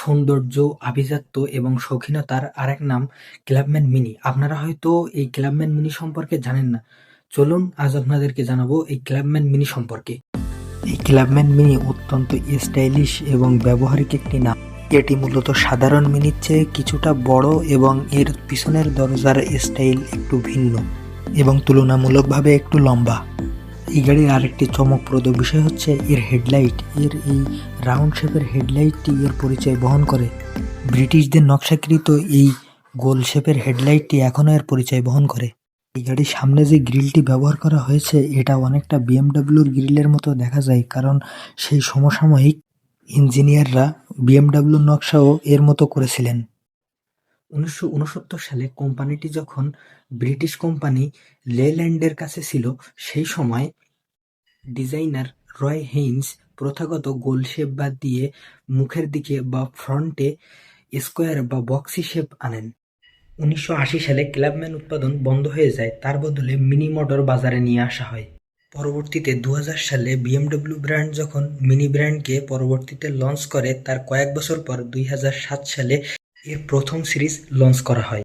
সৌন্দর্য, আভিজাত্য এবং শৌখিনতার আরেক নাম ক্লাবম্যান মিনি। আপনারা হয়তো এই ক্লাবম্যান মিনি সম্পর্কে জানেন না। চলুন আজ আপনাদেরকে জানাবো এই ক্লাবম্যান মিনি সম্পর্কে। এই ক্লাবম্যান মিনি অত্যন্ত স্টাইলিশ এবং ব্যবহারিক একটি নাম। এটি মূলত সাধারণ মিনির চেয়ে কিছুটা বড় এবং এর পিছনের দরজার স্টাইল একটু ভিন্ন এবং তুলনামূলকভাবে একটু লম্বা। এই গাড়ির আরেকটি চমকপ্রদ বিষয় হচ্ছে এর হেডলাইট। এর এই রাউন্ড শেপের হেডলাইটটি এর পরিচয় বহন করে। ব্রিটিশদের নকশাকৃত এই গোল শেপের হেডলাইটটি এখনও এর পরিচয় বহন করে। এই গাড়ির সামনে যে গ্রিলটি ব্যবহার করা হয়েছে এটা অনেকটা বিএমডাব্লিউর গ্রিলের মতো দেখা যায়, কারণ সেই সমসাময়িক ইঞ্জিনিয়াররা বিএমডাব্লিউর নকশাও এর মতো করেছিলেন। 1969 সালে কোম্পানিটি যখন ব্রিটিশ কোম্পানি লেল্যান্ডের কাছে ছিল, সেই সময় ডিজাইনার রয় হেইন্স প্রথাগত গোল শেপ বাদ দিয়ে মুখের দিকে বা ফ্রন্টে স্কোয়ার বা বক্সি শেপ আনেন। 1980 সালে ক্লাবম্যান উৎপাদন বন্ধ হয়ে যায়, তার বদলে মিনি মোটর বাজারে নিয়ে আসা হয়। পরবর্তীতে 2000 সালে বিএমডব্লিউ ব্র্যান্ড যখন মিনি ব্র্যান্ডকে পরবর্তীতে লঞ্চ করে, তার কয়েক বছর পর 2007 সালে এর প্রথম সিরিজ লঞ্চ করা হয়।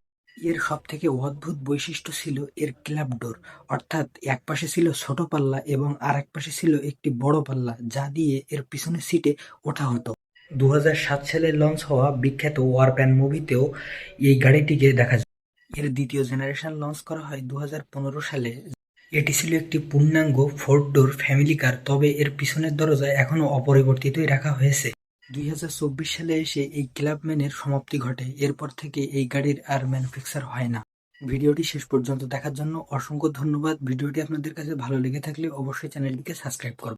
এর সবথেকে অদ্ভুত বৈশিষ্ট্য ছিল এর ক্লাব ডোর, অর্থাৎ এক পাশে ছিল ছোট পাল্লা এবং আরেক পাশে ছিল একটি বড় পাল্লা, যা দিয়ে এর পিছনের সিটে ওঠা হতো। 2007 সালে লঞ্চ হওয়া বিখ্যাত ওয়ারপ্যান মুভিতেও এই গাড়িটিকে দেখা যায়। এর দ্বিতীয় জেনারেশন লঞ্চ করা হয় 2015 সালে। এটি ছিল একটি পূর্ণাঙ্গ 4 ডোর ফ্যামিলি কার, তবে এর পিছনের দরজা এখনও অপরিবর্তিতই রাখা হয়েছে। 2024 সালে এসে এই ক্লাবম্যানের সমাপ্তি ঘটে। এরপর থেকে এই গাড়ির আর ম্যানুফ্যাকচার হয় না। ভিডিওটি শেষ পর্যন্ত দেখার জন্য অসংখ্য ধন্যবাদ। ভিডিওটি আপনাদের কাছে ভালো লেগে থাকলে অবশ্যই চ্যানেলটিকে সাবস্ক্রাইব করবেন।